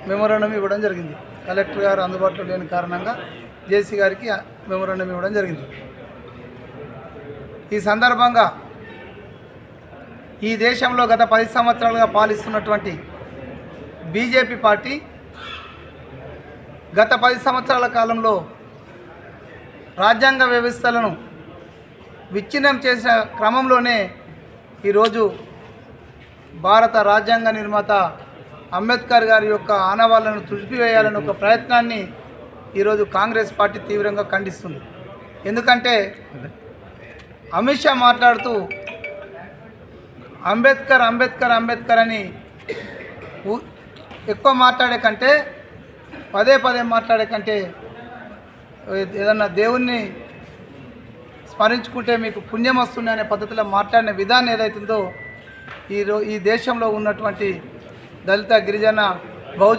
Memorandum ఇవ్వడం జరిగింది. Collector గారు అందుబాటులో లేని కారణంగా జేసీ గారికి మెమోరాండం ఇవ్వడం జరిగింది. ఈ సందర్భంగా ఈ దేశంలో గత 10 సంవత్సరాలుగా పాలిస్తున్నటువంటి బీజేపీ పార్టీ గత 10 సంవత్సరాల కాలంలో రాజ్యాంగ వ్యవస్థలను విచ్ఛిన్నం చేసిన క్రమంలోనే ఈరోజు భారత రాజ్యాంగ నిర్మాత అంబేద్కర్ గారి యొక్క ఆనవాళ్లను తుడిపివేయాలని ఒక ప్రయత్నాన్ని ఈరోజు కాంగ్రెస్ పార్టీ తీవ్రంగా ఖండిస్తుంది. ఎందుకంటే అమిత్ షా మాట్లాడుతూ అంబేద్కర్ అంబేద్కర్ అంబేద్కర్ అని ఎక్కువ మాట్లాడే కంటే పదే మాట్లాడే కంటే ఏదన్నా దేవుణ్ణి స్మరించుకుంటే మీకు పుణ్యం వస్తుంది అనే పద్ధతిలో మాట్లాడిన విధానం ఏదైతుందో ఈ దేశంలో ఉన్నటువంటి దళిత గిరిజన బహుజన